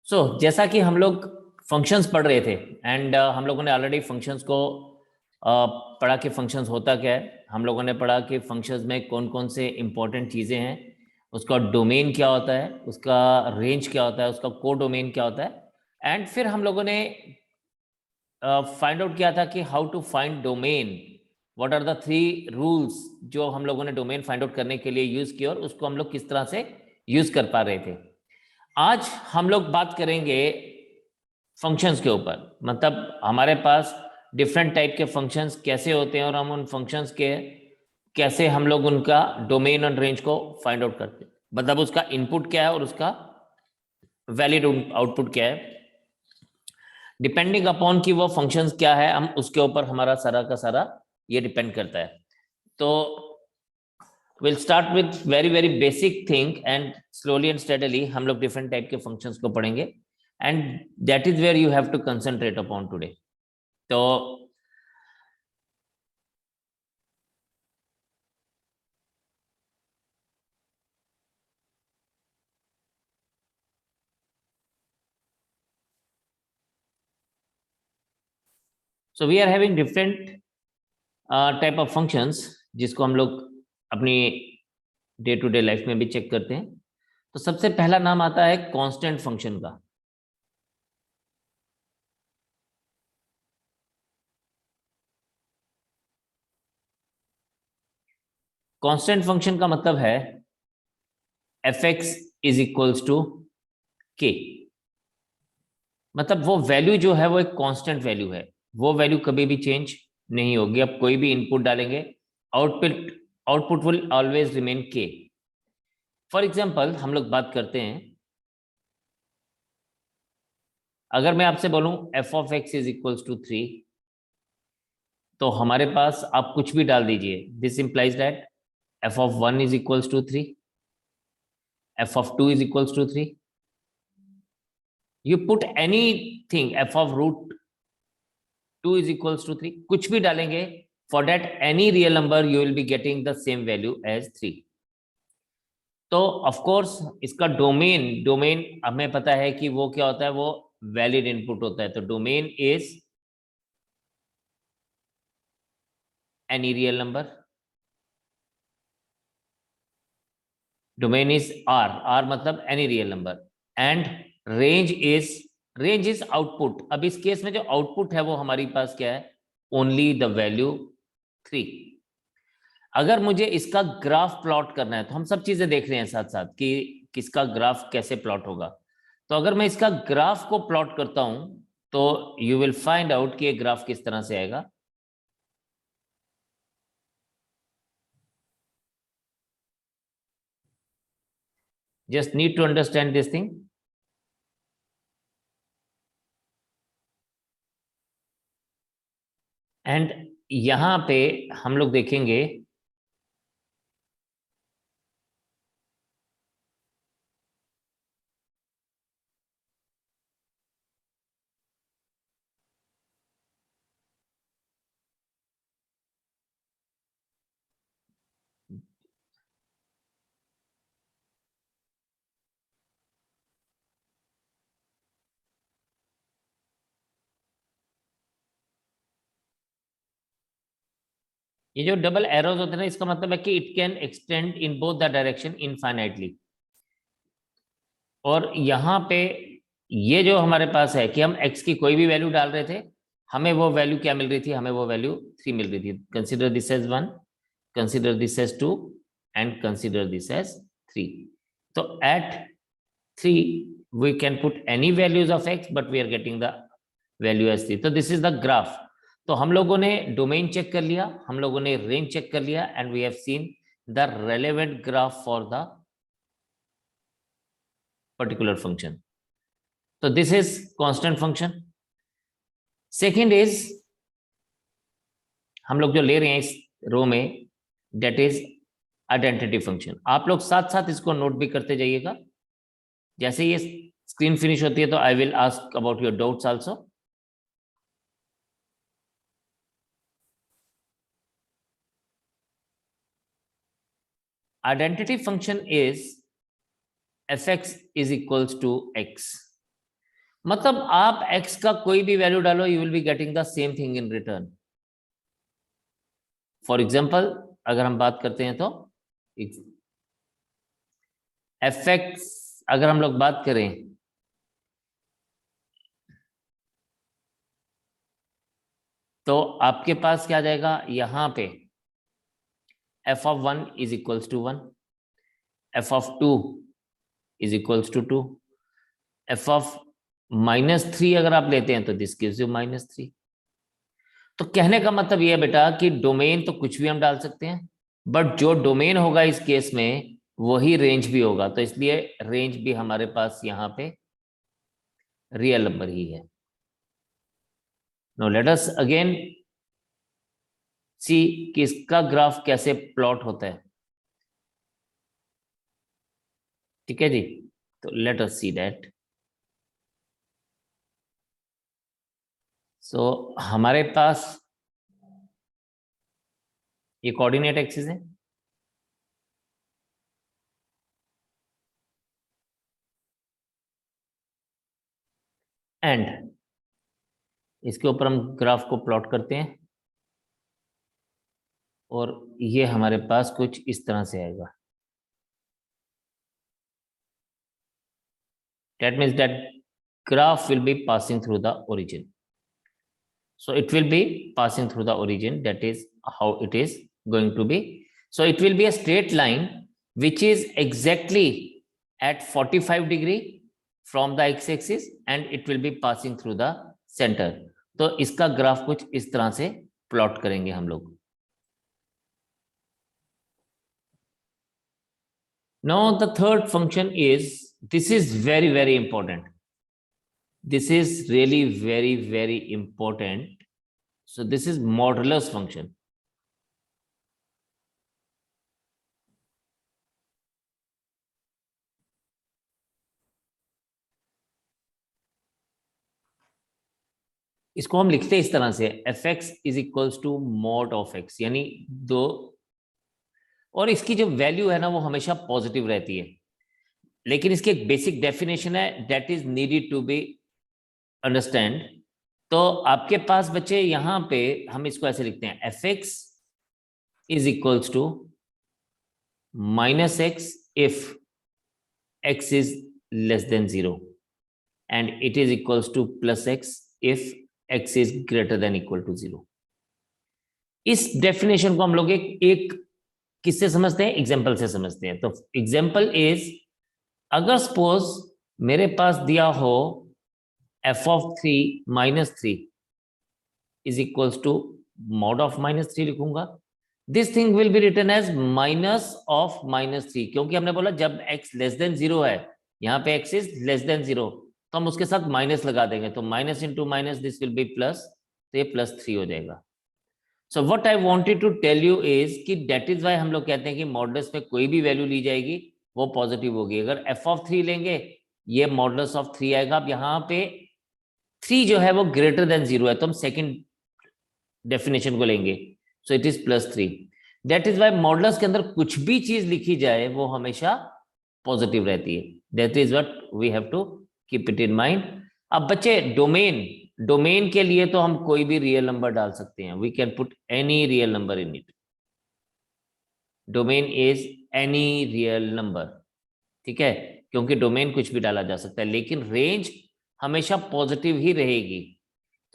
जैसा कि हम लोग फंक्शंस पढ़ रहे थे एंड हम लोगों ने ऑलरेडी फंक्शंस को पढ़ा कि फंक्शंस होता क्या है। हम लोगों ने पढ़ा कि फंक्शंस में कौन कौन से इंपॉर्टेंट चीज़ें हैं, उसका डोमेन क्या होता है, उसका रेंज क्या होता है, उसका को डोमेन क्या होता है। एंड फिर हम लोगों ने फाइंड आउट किया था कि how to find domain, what are the 3 rules जो हम लोगों ने डोमेन फाइंड आउट करने के लिए यूज़ किया और उसको हम लोग किस तरह से यूज़ कर पा रहे थे। आज हम लोग बात करेंगे फंक्शंस के ऊपर, मतलब हमारे पास डिफरेंट टाइप के फंक्शंस कैसे होते हैं और हम उन फंक्शंस के कैसे हम लोग उनका डोमेन और रेंज को फाइंड आउट करते हैं, मतलब उसका इनपुट क्या है और उसका वैलिड आउटपुट क्या है। डिपेंडिंग अपॉन कि वो फंक्शंस क्या है, हम उसके ऊपर हमारा सारा का सारा ये डिपेंड करता है। तो we'll start with very very basic thing and slowly and steadily हम लोग different type के functions को पढ़ेंगे and that is where you have to concentrate upon today. तो so we are having different type of functions जिसको हम लोग अपनी डे टू डे लाइफ में भी चेक करते हैं। तो सबसे पहला नाम आता है कांस्टेंट फंक्शन का। कांस्टेंट फंक्शन का मतलब है f x is equals to k, मतलब वो वैल्यू जो है वो एक कांस्टेंट वैल्यू है, वो वैल्यू कभी भी चेंज नहीं होगी। आप कोई भी इनपुट डालेंगे, output output will always remain k. For example हम लोग बात करते हैं, अगर मैं आपसे बोलूं f of x is equals to 3, तो हमारे पास आप कुछ भी डाल दीजिए, this implies that f of 1 is equals to 3, f of 2 is equals to 3, you put anything, f of root 2 is equals to 3, कुछ भी डालेंगे, for that any real number you will be getting the same value as 3। तो of course इसका domain domain हमें पता है कि वो क्या होता है, वो वैलिड इनपुट होता है। तो domain is any real number, domain is R, R मतलब any real number, and range is output. अब इस केस में जो आउटपुट है वो हमारी पास क्या है, ओनली द वैल्यू 3। अगर मुझे इसका ग्राफ प्लॉट करना है, तो हम सब चीजें देख रहे हैं साथ साथ कि किसका ग्राफ कैसे प्लॉट होगा। तो अगर मैं इसका ग्राफ को प्लॉट करता हूं तो यू विल फाइंड आउट कि ये ग्राफ किस तरह से आएगा। Just need to understand this thing. And यहां पे हम लोग देखेंगे ये जो डबल एरोज होते हैं ना, इसका मतलब है कि it can extend in both the direction infinitely. और यहाँ पे ये जो हमारे पास है कि हम x की कोई भी वैल्यू डाल रहे थे, हमें वो वैल्यू क्या मिल रही थी, हमें वो वैल्यू 3 मिल रही थी। Consider this as 1, consider this as 2 and consider this as 3। तो at 3 we can put any values of x but we are getting the value as 3। तो दिस इज द ग्राफ। तो हम लोगों ने डोमेन चेक कर लिया, हम लोगों ने रेंज चेक कर लिया, and we have seen the relevant graph for the particular function. So this is constant function. Second is हम लोग जो ले रहे हैं इस रो में, that is आइडेंटिटी फंक्शन। आप लोग साथ साथ इसको नोट भी करते जाइएगा। जैसे ये स्क्रीन फिनिश होती है तो I will ask about your doubts also. Identity function is fx is equals to x, मतलब आप x का कोई भी वैल्यू डालो, you will be getting the same thing in return. For example अगर हम बात करते हैं तो एफ एक्स, अगर हम लोग बात करें तो आपके पास क्या आ जाएगा यहां पे f of 1 is equals to 1, f of 2 is equals to 2, f of -3 अगर आप लेते हैं तो दिस गिव्स यू -3। तो कहने का मतलब ये है बेटा कि डोमेन तो कुछ भी हम डाल सकते हैं, बट जो डोमेन होगा इस केस में वही रेंज भी होगा, तो इसलिए रेंज भी हमारे पास यहाँ पे रियल नंबर ही है। नाउ लेट अस अगेन सी कि इसका ग्राफ कैसे प्लॉट होता है। ठीक है जी, तो लेट अस सी दैट। सो हमारे पास ये कोऑर्डिनेट एक्सिस है, एंड इसके ऊपर हम ग्राफ को प्लॉट करते हैं और ये हमारे पास कुछ इस तरह से आएगा। That means that graph will be passing through the origin. So it will be passing through the origin. That is how it is going to be. So it will be a straight line which is exactly at 45 degree from the x-axis and it will be passing through the center. तो इसका graph कुछ इस तरह से plot करेंगे हम लोग। Now the third function is, this is very, very important. This is really very, very important. So this is modulus function. इसको हम लिखते हैं इस तरह से, f x is equals to mod of x, यानी दो, और इसकी जो वैल्यू है ना वो हमेशा पॉजिटिव रहती है, लेकिन इसकी एक बेसिक डेफिनेशन है that is needed to be understand. तो आपके पास बच्चे यहां पे हम इसको ऐसे लिखते हैं, f x is equals to -x if x is less than 0 and it is equals to +x if x is greater than equal to 0। इस डेफिनेशन को हम लोग एक किससे समझते हैं, एग्जाम्पल से समझते हैं। तो एग्जाम्पल इज, अगर सपोज मेरे पास दिया हो f of 3 -3 is equals to mod of -3 लिखूंगा, this thing will be written as minus of -3, क्योंकि हमने बोला जब x लेस देन 0 है, यहाँ पे x इज लेस देन 0, तो हम उसके साथ माइनस लगा देंगे, तो minus into minus this will be plus, तो ये +3 हो जाएगा। So what I wanted to tell you is कि दैट इज व्हाई हम लोग कहते हैं कि मॉडुलस में कोई भी वैल्यू ली जाएगी वो पॉजिटिव होगी। अगर f ऑफ 3 लेंगे ये मॉडुलस ऑफ 3 आएगा। अब यहाँ पे 3 जो है वो ग्रेटर देन 0 है, तो हम सेकंड डेफिनेशन को लेंगे, so it is +3। That is why modulus के अंदर कुछ भी चीज लिखी जाए वो हमेशा पॉजिटिव रहती है। That is what we have to keep it in mind. अब बच्चे डोमेन के लिए तो हम कोई भी रियल नंबर डाल सकते हैं, we can put any real number in it. Domain is any real number, ठीक है, क्योंकि डोमेन कुछ भी डाला जा सकता है, लेकिन रेंज हमेशा पॉजिटिव ही रहेगी।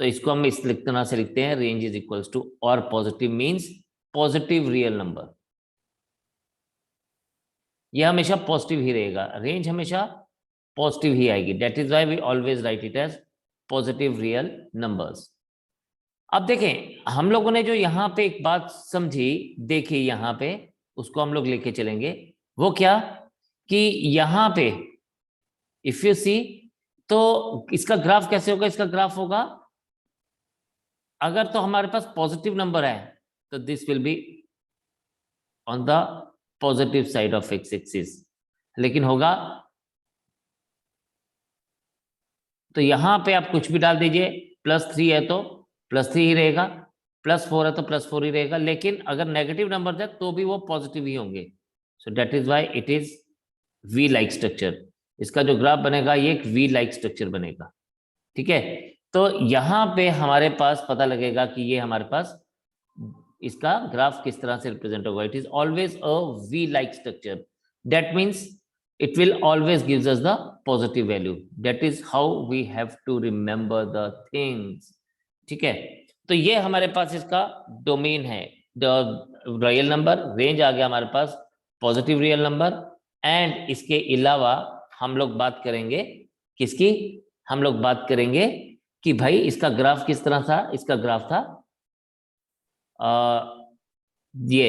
तो इसको हम इस तरह से लिखते हैं, रेंज इज इक्वल्स टू, और positive means positive real number, यह हमेशा पॉजिटिव ही रहेगा, रेंज हमेशा पॉजिटिव ही आएगी। That is why we always write it as positive real numbers. अब देखें हम लोगों ने जो यहाँ पे एक बात समझी, देखिए यहाँ पे उसको हम लोग लेके चलेंगे। वो क्या कि यहाँ पे इफ यू सी, तो इसका ग्राफ कैसे होगा, इसका ग्राफ होगा, अगर तो हमारे पास पॉजिटिव नंबर है तो this will be on the positive side of x axis, लेकिन होगा तो यहां पे आप कुछ भी डाल दीजिए, +3 है तो +3 ही रहेगा, +4 है तो +4 ही रहेगा, लेकिन अगर नेगेटिव नंबर है तो भी वो पॉजिटिव ही होंगे। So that is why it is V like structure. इसका जो ग्राफ बनेगा ये एक वी लाइक स्ट्रक्चर बनेगा। ठीक है, तो यहाँ पे हमारे पास पता लगेगा कि ये हमारे पास इसका ग्राफ किस तरह से रिप्रेजेंट होगा. It is always a V like structure. That means it will always gives us the positive value. That is how we have to remember the things. ठीक है, तो ये हमारे पास इसका डोमेन है. रियल नंबर रेंज आ गया हमारे पास, पॉजिटिव रियल नंबर. एंड इसके अलावा हम लोग बात करेंगे किसकी, हम लोग बात करेंगे कि भाई इसका ग्राफ किस तरह था. इसका ग्राफ था ये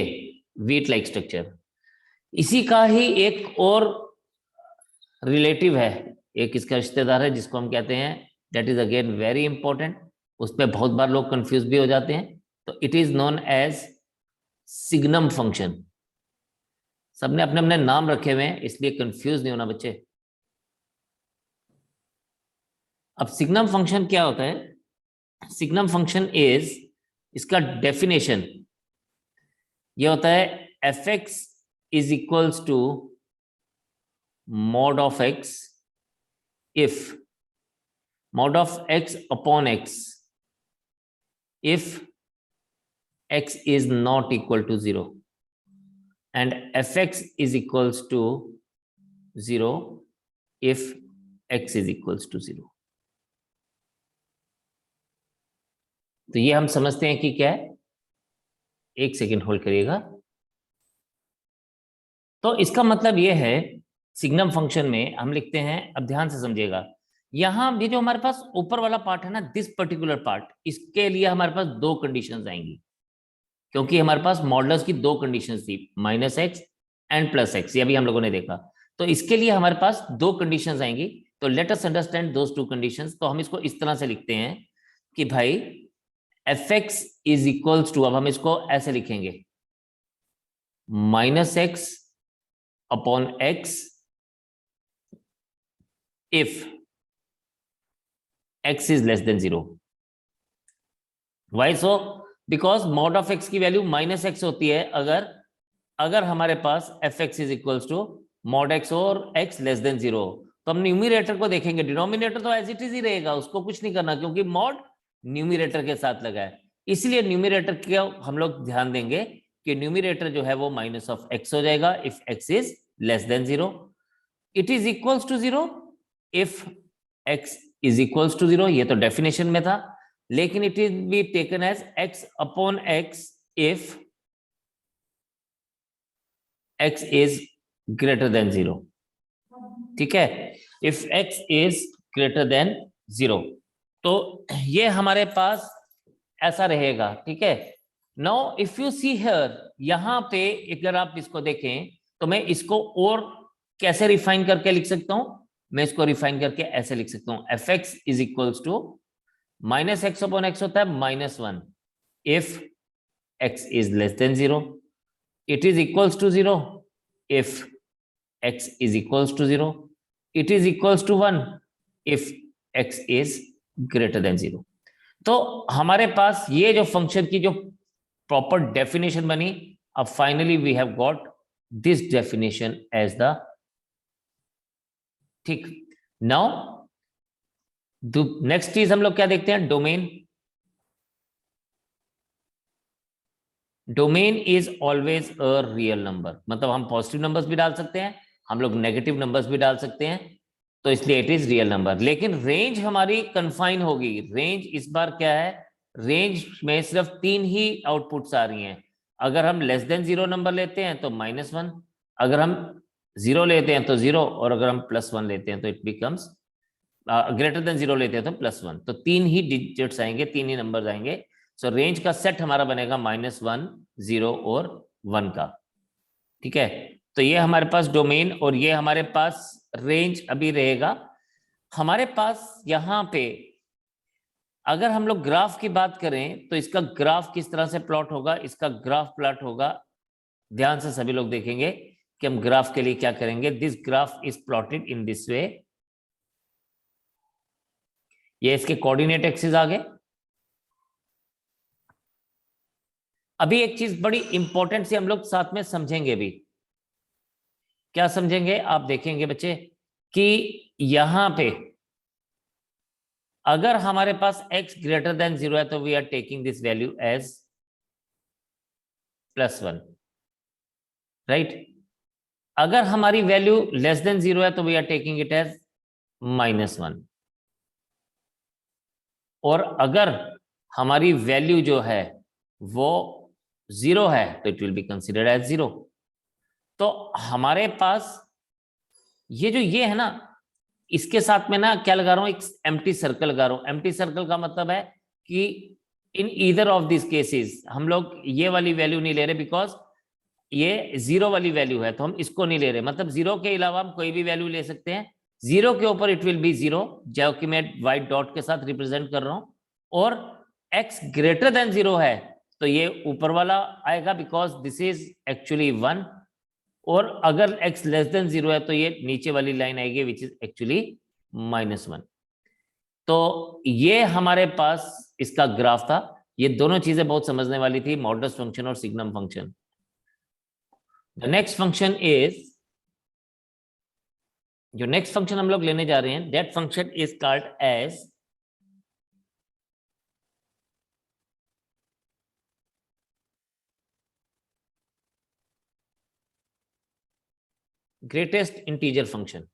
वीट लाइक स्ट्रक्चर. इसी का ही एक और रिलेटिव है, एक इसका रिश्तेदार है जिसको हम कहते हैं, that is again very important. उस पर बहुत बार लोग कंफ्यूज भी हो जाते हैं. तो it is known as signum function. सबने अपने अपने नाम रखे हुए हैं, इसलिए कंफ्यूज नहीं होना बच्चे. अब सिग्नम फंक्शन क्या होता है? सिग्नम फंक्शन इज, इसका डेफिनेशन ये होता है f x is equals to mod of x if mod of x upon x if x is not equal to 0 and fx is equals to 0 if x is equals to 0. तो ये हम समझते हैं कि क्या है. एक सेकेंड होल्ड करिएगा. तो इसका मतलब ये है सिग्नम फंक्शन में हम लिखते हैं, अब ध्यान से समझिएगा, यहां ये जो हमारे पास ऊपर वाला पार्ट है ना, दिस पर्टिकुलर पार्ट, इसके लिए हमारे पास दो कंडीशंस आएंगी, क्योंकि हमारे पास मॉडल्स की दो कंडीशंस थी, -x एंड +x. ये भी हम लोगों ने देखा. तो इसके लिए हमारे पास दो कंडीशंस आएंगी. तो let us understand those two conditions. तो हम इसको इस तरह से लिखते हैं कि भाई fx इज इक्वल्स टू, अब हम इसको ऐसे लिखेंगे, -x upon x if x is less than 0. Why so? Because mod of x की वैल्यू -x होती है अगर हमारे पास fx is equals to mod x और x लेस देन 0. तो हम न्यूमरेटर को देखेंगे, डिनोमिनेटर तो एज इट इज ही रहेगा, उसको कुछ नहीं करना, क्योंकि mod न्यूमरेटर के साथ लगा है. इसलिए न्यूमरेटर को हम लोग ध्यान देंगे कि न्यूमरेटर जो है वो -x हो जाएगा if x is less than 0. It is equals to 0 if x is equals to 0. ये तो डेफिनेशन में था, लेकिन it is be taken as x upon x if x is greater than 0. ठीक है, if x is greater than 0. तो ये हमारे पास ऐसा रहेगा. ठीक है, now if you see here, यहां पे अगर आप इसको देखें तो मैं इसको और कैसे रिफाइन करके लिख सकता हूं. मैं इसको रिफाइन करके ऐसे लिख सकता हूं, f x is equals to -x upon x होता है -1 if x is less than 0. It is equals to 0 if x is equals to 0. It is equals to 1 if x is greater than 0. तो हमारे पास ये जो function की जो proper definition बनी, अब finally we have got this definition as the, ठीक. Now next चीज हम लोग क्या देखते हैं, domain. Domain is always a real number. मतलब हम पॉजिटिव नंबर्स भी डाल सकते हैं, हम लोग नेगेटिव नंबर्स भी डाल सकते हैं, तो इसलिए इट इज रियल नंबर. लेकिन रेंज हमारी कन्फाइन होगी. रेंज इस बार क्या है, रेंज में सिर्फ 3 ही आउटपुट्स आ रही हैं. अगर हम लेस देन 0 नंबर लेते हैं तो -1, अगर हम 0 लेते हैं तो 0, और अगर हम +1 लेते हैं तो इट बिकम्स ग्रेटर देन 0 लेते हैं तो +1. तो 3 ही डिजिट्स आएंगे, 3 ही नंबर्स आएंगे. सो रेंज का सेट हमारा बनेगा -1, 0 और 1 का. ठीक है, तो ये हमारे पास डोमेन और ये हमारे पास रेंज अभी रहेगा. हमारे पास यहाँ पे अगर हम लोग ग्राफ की बात करें तो इसका ग्राफ किस तरह से प्लॉट होगा, इसका ग्राफ प्लॉट होगा, ध्यान से सभी लोग देखेंगे कि हम ग्राफ के लिए क्या करेंगे. This graph is plotted in this वे. ये इसके कोऑर्डिनेट एक्सिस आ गए. अभी एक चीज बड़ी इंपॉर्टेंट सी हम लोग साथ में समझेंगे. भी क्या समझेंगे आप देखेंगे बच्चे कि यहां पे अगर हमारे पास x ग्रेटर देन 0 है तो we are taking this value as +1, right. अगर हमारी वैल्यू लेस देन 0 है तो we are taking it as -1, और अगर हमारी वैल्यू जो है वो 0 है तो it will be considered as 0। तो हमारे पास ये है ना, इसके साथ में ना क्या लगा रहा हूं, एक एम्प्टी सर्कल लगा रहा हूं। एम्प्टी सर्कल का मतलब है कि in either of this cases हम लोग ये वाली वैल्यू नहीं ले रहे, बिकॉज ये 0 वाली वैल्यू है तो हम इसको नहीं ले रहे। मतलब 0 के अलावा हम कोई भी वैल्यू ले सकते हैं। 0 के ऊपर इट विल बी 0, जो कि मैं व्हाइट डॉट के साथ रिप्रेजेंट कर रहा हूं। और x ग्रेटर देन 0 है तो ये ऊपर वाला आएगा, बिकॉज दिस इज एक्चुअली 1। और अगर x लेस देन 0 है तो ये नीचे वाली लाइन आएगी विच इज एक्चुअली -1। तो ये हमारे पास इसका ग्राफ था। ये दोनों चीजें बहुत समझने वाली थी, मॉडुलस फंक्शन और signum function. The next function is, जो नेक्स्ट फंक्शन हम लोग लेने जा रहे हैं, that function is called as greatest integer function.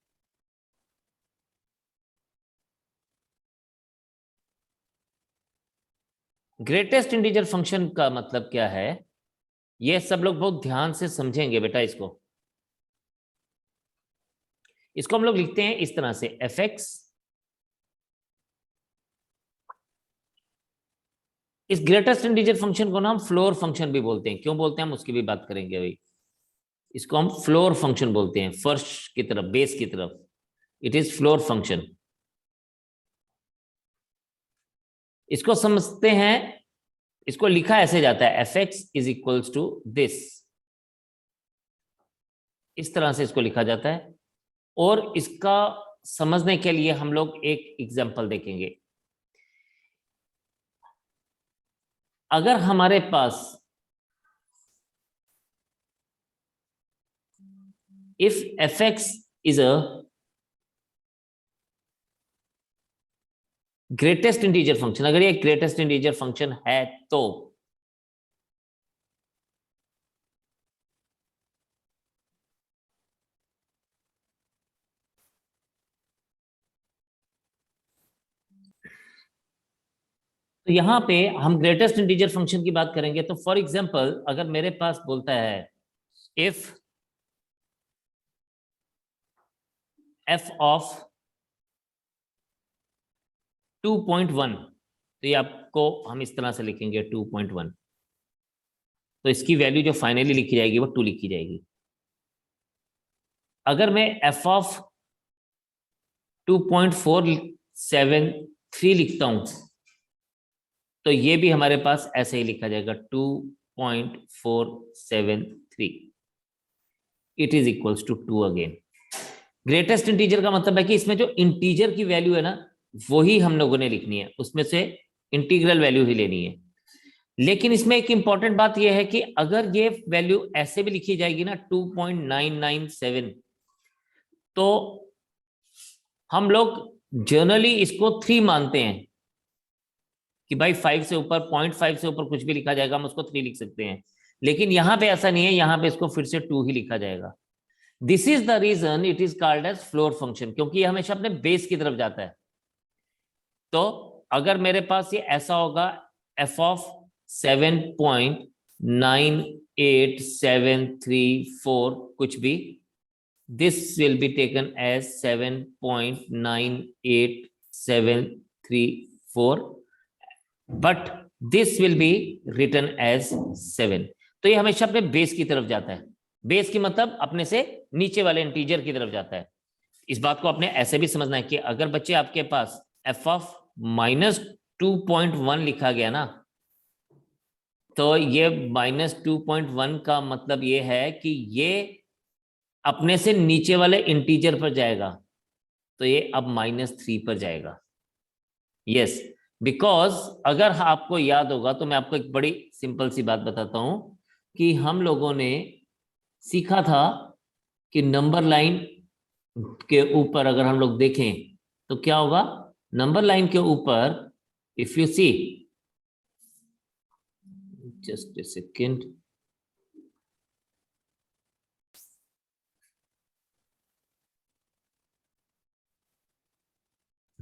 Greatest integer function का मतलब क्या है, ये सब लोग बहुत ध्यान से समझेंगे बेटा। इसको हम लोग लिखते हैं इस तरह से, f(x) इस ग्रेटेस्ट इंटीजर फंक्शन को ना हम फ्लोर फंक्शन भी बोलते हैं। क्यों बोलते हैं हम उसकी भी बात करेंगे अभी। इसको हम फ्लोर फंक्शन बोलते हैं, फर्श की तरफ, बेस की तरफ। It is floor function. इसको समझते हैं, इसको लिखा ऐसे जाता है, f(x) is equals to this. इस तरह से इसको लिखा जाता है। और इसका समझने के लिए हम लोग एक एग्जांपल देखेंगे। अगर हमारे पास if f(x) is a greatest integer function, अगर ये ग्रेटेस्ट इंटीजर फंक्शन है तो यहां पे हम ग्रेटेस्ट इंटीजर फंक्शन की बात करेंगे। तो फॉर एग्जांपल अगर मेरे पास बोलता है इफ f ऑफ 2.1, तो ये आपको हम इस तरह से लिखेंगे 2.1, तो इसकी वैल्यू जो फाइनली लिखी जाएगी वो 2 लिखी जाएगी। अगर मैं f ऑफ 2.473 लिखता हूं तो ये भी हमारे पास ऐसे ही लिखा जाएगा 2.473, it is equals to 2 again. Greatest integer का मतलब है कि इसमें जो इंटीजर की वैल्यू है ना वही हम लोगों ने लिखनी है, उसमें से इंटीग्रल वैल्यू ही लेनी है। लेकिन इसमें एक इंपॉर्टेंट बात यह है कि अगर ये वैल्यू ऐसे भी लिखी जाएगी ना 2.997, तो हम लोग जनरली इसको 3 मानते हैं कि भाई 5 से ऊपर, 0.5 से ऊपर कुछ भी लिखा जाएगा हम उसको 3 लिख सकते हैं। लेकिन यहां पे ऐसा नहीं है, यहां पे इसको फिर से 2 ही लिखा जाएगा। This is the reason it is called as floor function, क्योंकि ये हमेशा अपने बेस की तरफ जाता है। तो अगर मेरे पास ये ऐसा होगा f ऑफ 7.98734 कुछ भी, this will be taken as 7.98734, but this will be written as 7। तो ये हमेशा अपने बेस की तरफ जाता है। बेस की मतलब अपने से नीचे वाले इंटीजर की तरफ जाता है। इस बात को आपने ऐसे भी समझना है कि अगर बच्चे आपके पास f ऑफ -2.1 लिखा गया ना, तो ये -2.1 का मतलब ये है कि ये अपने से नीचे वाले इंटीजर पर जाएगा, तो ये अब -3 पर जाएगा। यस, बिकॉज अगर आपको याद होगा तो मैं आपको एक बड़ी सिंपल सी बात बताता हूं कि हम लोगों ने सीखा था कि नंबर लाइन के ऊपर अगर हम लोग देखें तो क्या होगा, नंबर लाइन के ऊपर if you see, just a second,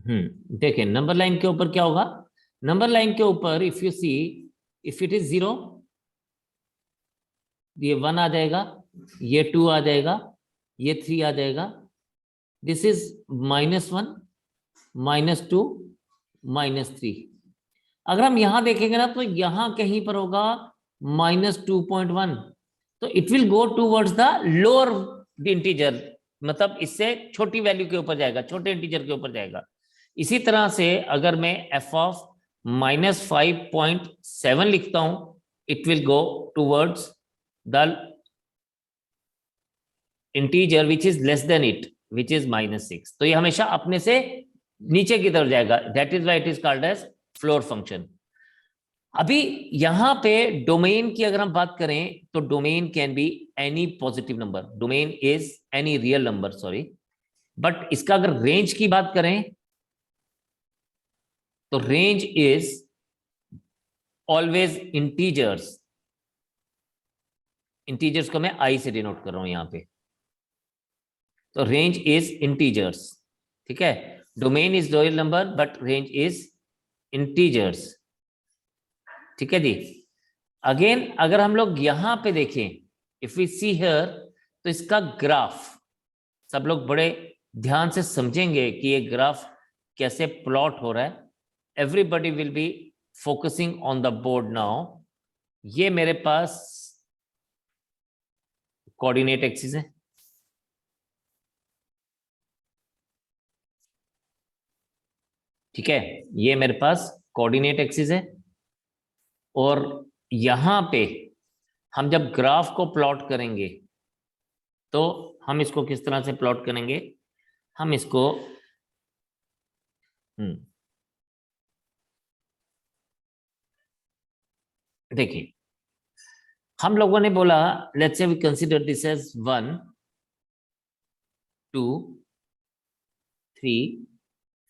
देखिए नंबर लाइन के ऊपर क्या होगा, नंबर लाइन के ऊपर if you see, if it is 0, ये 1 आ जाएगा, ये 2 आ जाएगा, ये 3 आ जाएगा, दिस इज -1, -2, -3। अगर हम यहां देखेंगे ना तो यहां कहीं पर होगा -2.1, तो it will go towards the lower integer, मतलब इससे छोटी वैल्यू के ऊपर जाएगा, छोटे इंटीजर के ऊपर जाएगा। इसी तरह से अगर मैं f ऑफ -5.7 लिखता हूं, it will go towards the integer which is less then it, which is -6। तो ये हमेशा अपने से नीचे की तरफ जाएगा, that is why it is called as floor function. अभी यहां पे डोमेन की अगर हम बात करें तो domain can be any positive number, domain is any real number, sorry, but इसका अगर रेंज की बात करें तो range is always integers, integers को मैं आई से डिनोट कर रहा हूं यहां पे, तो रेंज इज इंटीजर्स, ठीक है। Domain is real number but range is integers, ठीक है जी। अगेन अगर हम लोग यहां पे देखें, इफ वी सी हियर, तो इसका ग्राफ सब लोग बड़े ध्यान से समझेंगे कि ये ग्राफ कैसे प्लॉट हो रहा है। Everybody will be focusing on the board now. ये मेरे पास कोऑर्डिनेट एक्सिस है, ठीक है, ये मेरे पास कोऑर्डिनेट एक्सिस है, और यहां पे हम जब ग्राफ को प्लॉट करेंगे तो हम इसको किस तरह से प्लॉट करेंगे, हम इसको देखिए, हम लोगों ने बोला let's say we consider this as 1 2 3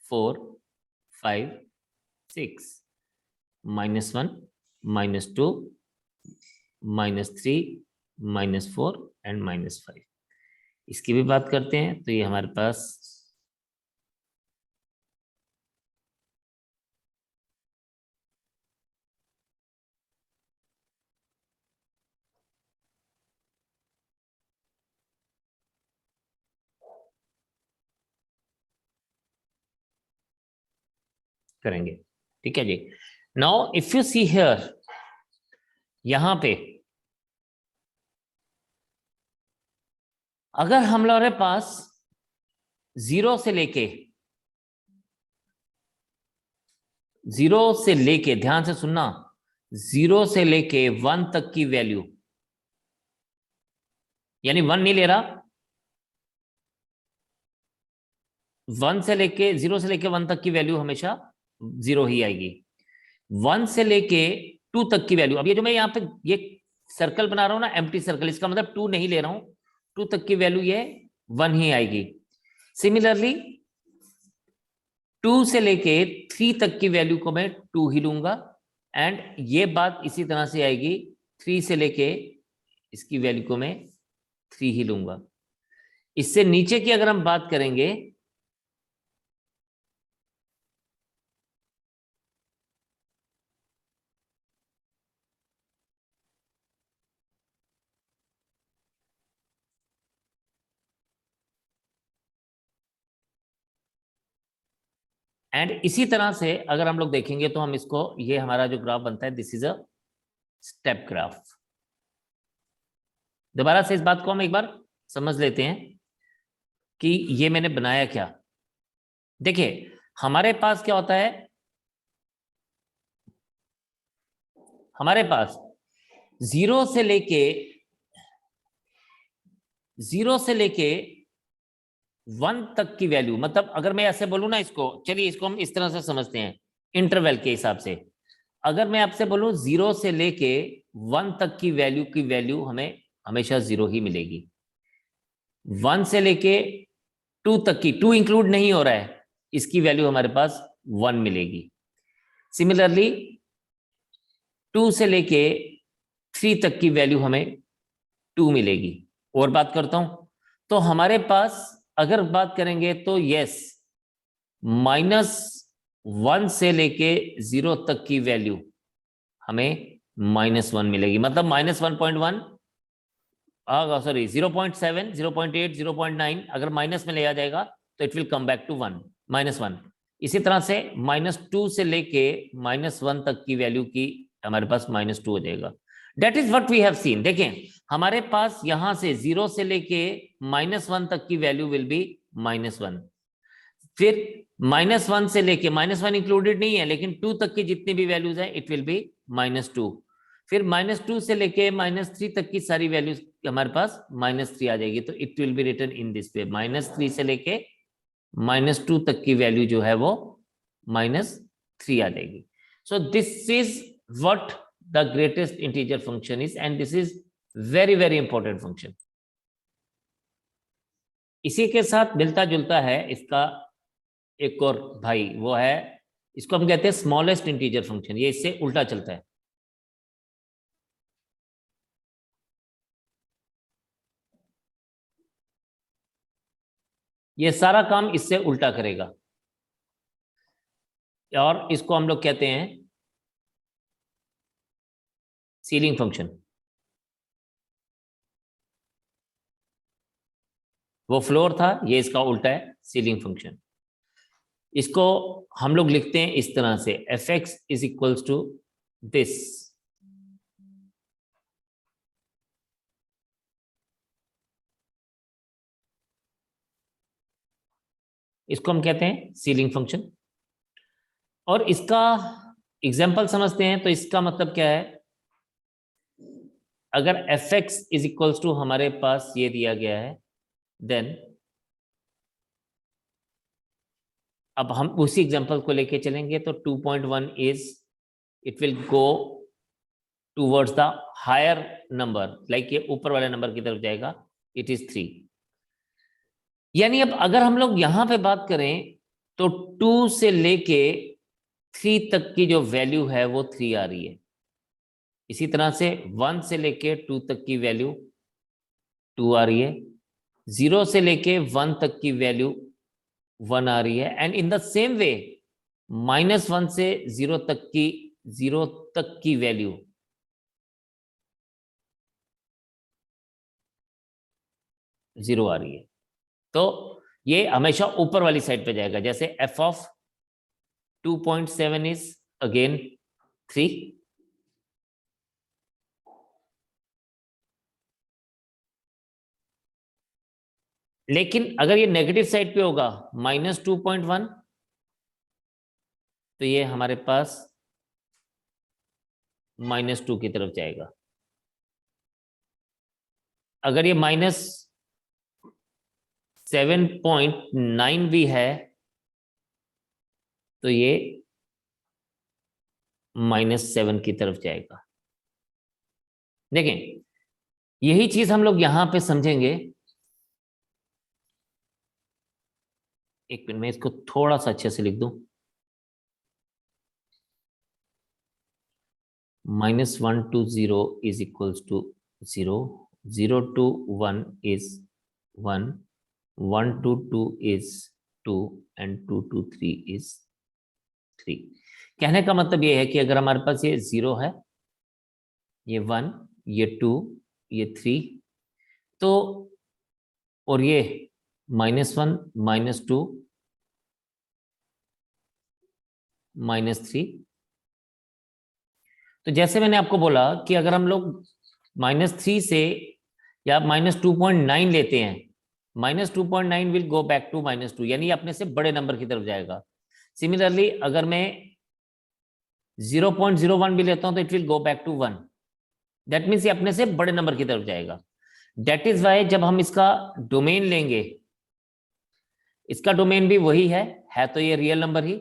4 5 6, -1 -2 -3 -4 and -5। इसकी भी बात करते हैं तो ये हमारे पास करेंगे, ठीक है जी। Now if you see here, यहां पे अगर हमारे पास 0 से लेके ध्यान से सुनना, 0 से लेके 1 तक की वैल्यू, यानी 1 नहीं ले रहा, 1 से लेके 0 से लेके 1 तक की वैल्यू हमेशा 0 ही आएगी। 1 से लेके 2 तक की वैल्यू, अब ये जो मैं यहाँ पे ये सर्कल बना रहा हूं ना, एम्प्टी सर्कल, इसका मतलब 2 नहीं ले रहा हूं, 2 तक की वैल्यू ये 1 ही आएगी। सिमिलरली 2 से लेके 3 तक की वैल्यू को मैं 2 ही लूंगा, एंड ये बात इसी तरह से आएगी, 3 से लेके इसकी वैल्यू को मैं 3 ही लूंगा। इससे नीचे की अगर हम बात करेंगे, एंड इसी तरह से अगर हम लोग देखेंगे तो हम इसको, ये हमारा जो ग्राफ बनता है, this is a step graph. दोबारा से इस बात को हम एक बार समझ लेते हैं कि ये मैंने बनाया क्या। देखिए हमारे पास क्या होता है, हमारे पास 0 से लेके 1 तक की वैल्यू, मतलब अगर मैं ऐसे बोलूं ना इसको, चलिए इसको हम इस तरह से समझते हैं इंटरवल के हिसाब से। अगर मैं आपसे बोलूं 0 से लेके 1 तक की वैल्यू हमें हमेशा 0 ही मिलेगी। 1 से लेके 2 तक की, 2 इंक्लूड नहीं हो रहा है, इसकी वैल्यू हमारे पास 1 मिलेगी। सिमिलरली 2 से लेके 3 तक की वैल्यू हमें 2 मिलेगी। और बात करता हूं तो हमारे पास अगर बात करेंगे तो यस, -1 से लेके 0 तक की वैल्यू हमें -1 मिलेगी। मतलब -1.1, सॉरी 0.7, 0.8, 0.9 अगर माइनस में ले आ जाएगा तो it will come back to -1। इसी तरह से -2 से लेके -1 तक की वैल्यू की हमारे पास -2 हो जाएगा। That is what we have seen। देखें हमारे पास यहां से 0 से लेके -1 तक की वैल्यू विल बी -1। फिर -1 से लेके -1 इंक्लूडेड नहीं है, लेकिन 2 तक की जितनी भी वैल्यूज है इट विल बी -2। फिर -2 से लेके -3 तक की सारी वैल्यूज हमारे पास -3 आ जाएगी। तो it will be written in this way, -3 से लेके -2 तक की वैल्यू जो है वो -3 आ जाएगी। So this is what the greatest integer function is, and this is very very important function. इसी के साथ मिलता जुलता है इसका एक और भाई, वो है, इसको हम कहते हैं स्मॉलेस्ट इंटीजर फंक्शन। ये इससे उल्टा चलता है। ये सारा काम इससे उल्टा करेगा और इसको हम लोग कहते हैं सीलिंग फंक्शन। वो फ्लोर था, ये इसका उल्टा है सीलिंग फंक्शन। इसको हम लोग लिखते हैं इस तरह से, f(x) is equals to this. इसको हम कहते हैं सीलिंग फंक्शन। और इसका एग्जाम्पल समझते हैं तो इसका मतलब क्या है, अगर f(x) इज इक्वल्स टू हमारे पास ये दिया गया है, देन अब हम उसी एग्जाम्पल को लेके चलेंगे तो 2.1 is, it will go towards the higher number, like ये ऊपर वाले नंबर की तरफ जाएगा, इट इज 3। यानी अब अगर हम लोग यहां पे बात करें तो 2 से लेके 3 तक की जो वैल्यू है वो 3 आ रही है। इसी तरह से 1 से लेके 2 तक की वैल्यू 2 आ रही है। 0 से लेके 1 तक की वैल्यू 1 आ रही है। And in the same way -1 से 0 तक की वैल्यू 0 आ रही है। तो ये हमेशा ऊपर वाली साइड पे जाएगा। जैसे f ऑफ 2.7 इज अगेन 3, लेकिन अगर ये नेगेटिव साइड पे होगा -2.1, तो ये हमारे पास -2 की तरफ जाएगा। अगर ये -7.9 भी है तो ये -7 की तरफ जाएगा। देखें यही चीज हम लोग यहां पे समझेंगे। एक मिनट में इसको थोड़ा सा अच्छे से लिख दूं। -1 to 0 is equals to 0, 0 to 1 is 1, 1 to 2 is 2, and 2 to 3 is 3। कहने का मतलब ये है कि अगर हमारे पास ये 0 है, ये 1, ये 2, ये 3, तो और ये -1, -2, -3, तो जैसे मैंने आपको बोला कि अगर हम लोग -3 से या -2.9 लेते हैं, -2.9 विल गो बैक टू -2, यानी अपने से बड़े नंबर की तरफ जाएगा। सिमिलरली अगर मैं 0.01 भी लेता हूं तो it will go back to 1। That means ये अपने से बड़े नंबर की तरफ जाएगा। दैट इज वाई जब हम इसका डोमेन लेंगे, इसका डोमेन भी वही है तो ये रियल नंबर ही।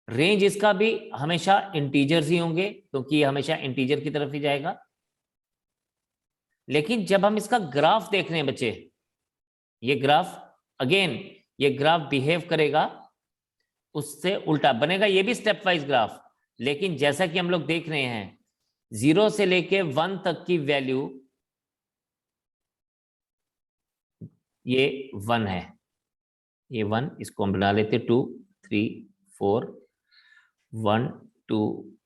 रेंज इसका भी हमेशा इंटीजर्स ही होंगे क्योंकि ये हमेशा इंटीजर की तरफ ही जाएगा। लेकिन जब हम इसका ग्राफ देख रहे हैं बच्चे, ये ग्राफ अगेन ये ग्राफ बिहेव करेगा उससे उल्टा बनेगा, ये भी स्टेप वाइज ग्राफ, लेकिन जैसा कि हम लोग देख रहे हैं 0 से लेके 1 तक की वैल्यू ये 1 है, ये 1, इसको हम बना लेते 2 3 4 1 2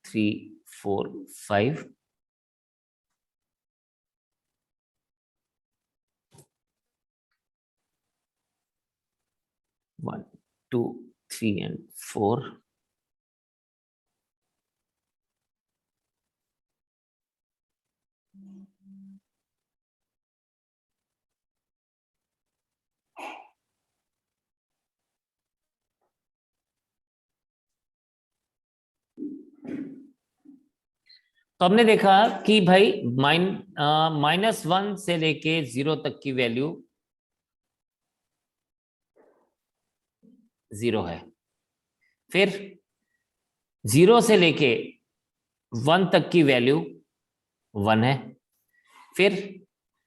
3 4 5 1 2 3 and 4 तो हमने देखा कि भाई -1 से लेके 0 तक की वैल्यू 0 है, फिर 0 से लेके 1 तक की वैल्यू 1 है, फिर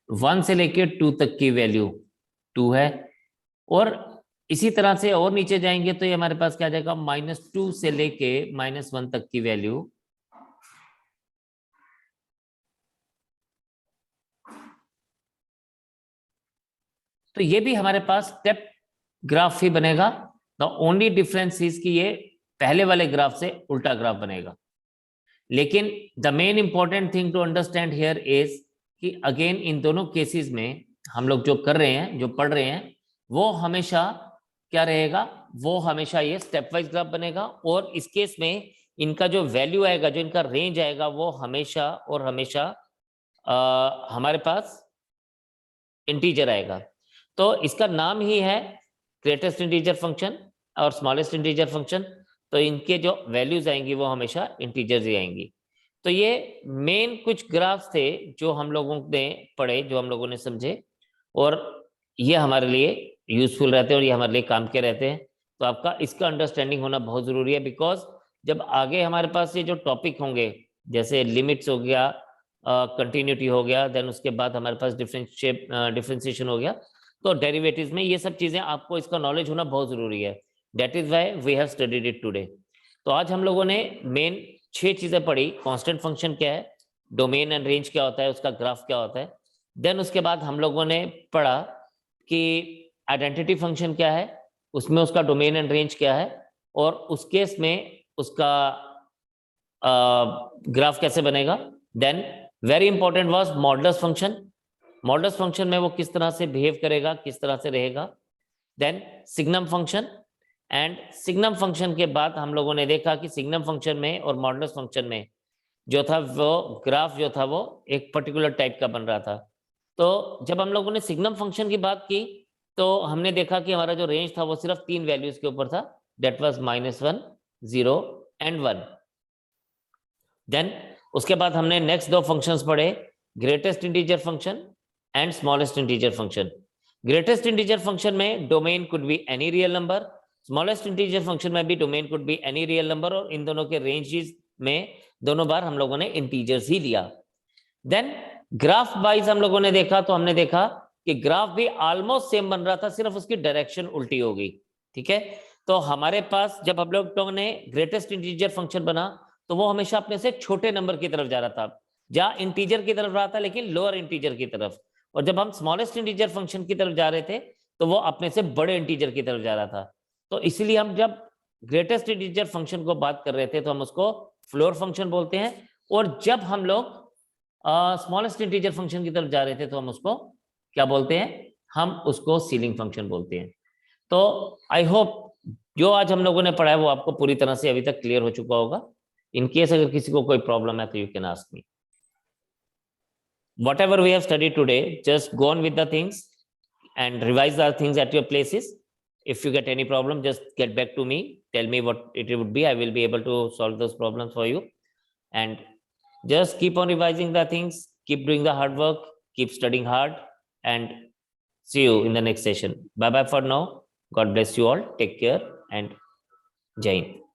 1 से लेके 2 तक की वैल्यू 2 है, और इसी तरह से और नीचे जाएंगे तो ये हमारे पास क्या आ जाएगा, -2 से लेके -1 तक की वैल्यू 'तो ये भी हमारे पास स्टेप ग्राफ ही बनेगा। द ओनली डिफरेंस इज कि ये पहले वाले ग्राफ से उल्टा ग्राफ बनेगा। लेकिन the main important thing to understand here is कि अगेन इन दोनों केसेस में हम लोग जो कर रहे हैं, जो पढ़ रहे हैं, वो हमेशा क्या रहेगा, वो हमेशा ये स्टेप वाइज ग्राफ बनेगा, और इस केस में इनका जो वैल्यू आएगा, जो इनका रेंज आएगा, वो हमेशा और हमेशा हमारे पास इंटीजर आएगा। तो इसका नाम ही है ग्रेटेस्ट इंटीजर फंक्शन और स्मॉलेस्ट इंटीजर फंक्शन, तो इनके जो वैल्यूज आएंगी वो हमेशा इंटीजर्स ही आएंगी। तो ये मेन कुछ ग्राफ्स थे जो हम लोगों ने पढ़े, जो हम लोगों ने समझे, और ये हमारे लिए यूजफुल रहते हैं और ये हमारे लिए काम के रहते हैं। तो आपका इसका अंडरस्टैंडिंग होना बहुत ज़रूरी है, बिकॉज जब आगे हमारे पास ये जो टॉपिक होंगे, जैसे लिमिट्स हो गया, कंटिन्यूटी हो गया, देन उसके बाद हमारे पास डिफरेंशिएशन हो गया, तो डेरिवेटिव्स में ये सब चीज़ें आपको इसका नॉलेज होना बहुत ज़रूरी है। That is why we have studied it today. तो आज हम लोगों ने मेन 6 चीज़ें पढ़ी। कांस्टेंट फंक्शन क्या है, डोमेन एंड रेंज क्या होता है, उसका ग्राफ क्या होता है। देन उसके बाद हम लोगों ने पढ़ा कि आइडेंटिटी फंक्शन क्या है, उसमें उसका डोमेन एंड रेंज क्या है, और उस केस में उसका ग्राफ कैसे बनेगा। Then very important was modulus function. Modulus function में वो किस तरह से बिहेव करेगा, किस तरह से रहेगा। Then signum function, and signum function के बाद हम लोगों ने देखा कि सिग्नम फंक्शन में और मॉडुलस फंक्शन में जो था वो ग्राफ जो था वो एक पर्टिकुलर टाइप का बन रहा था। तो जब हम लोगों ने सिग्नम फंक्शन की बात की तो हमने देखा कि हमारा जो रेंज था वो सिर्फ 3 वैल्यूज के ऊपर था, दैट वाज -1 0 एंड 1। देन उसके बाद हमने नेक्स्ट 2 फंक्शंस पढ़े, greatest integer function and smallest integer function. Greatest integer function में domain could be any real number, smallest integer function में भी domain could be any real number, और इन दोनों के रेंजेस में दोनों बार हम लोगों ने इंटीजर्स ही लिया। देन ग्राफ वाइज हम लोगों ने देखा तो हमने देखा कि ग्राफ भी ऑलमोस्ट सेम बन रहा था, सिर्फ उसकी डायरेक्शन उल्टी हो गई। ठीक है, तो हमारे पास जब हम लोगों ने ग्रेटेस्ट इंटीजर फंक्शन बना तो वो हमेशा अपने से छोटे नंबर की तरफ जा रहा था, जहां इंटीजर की तरफ रहा था लेकिन लोअर इंटीजर की तरफ, और जब हम स्मॉलेस्ट इंटीजर फंक्शन की तरफ जा रहे थे तो वो अपने से बड़े इंटीजर की तरफ जा रहा था। तो इसलिए हम जब ग्रेटेस्ट इंटीजर फंक्शन को बात कर रहे थे तो हम उसको फ्लोर फंक्शन बोलते हैं, और जब हम लोग स्मॉलेस्ट इंटीजर फंक्शन की तरफ जा रहे थे तो हम उसको क्या बोलते हैं, हम उसको सीलिंग फंक्शन बोलते हैं। तो आई होप जो आज हम लोगों ने पढ़ा है वो आपको पूरी तरह से अभी तक क्लियर हो चुका होगा। इन केस अगर किसी को कोई प्रॉब्लम है तो you can ask me. Whatever we have studied today, just go on with the things and revise the things at your places. If you get any problem, just get back to me, tell me what it would be. I will be able to solve those problems for you. And just keep on revising the things, keep doing the hard work, keep studying hard, and see you in the next session. Bye bye for now. God bless you all. Take care and Jai Hind.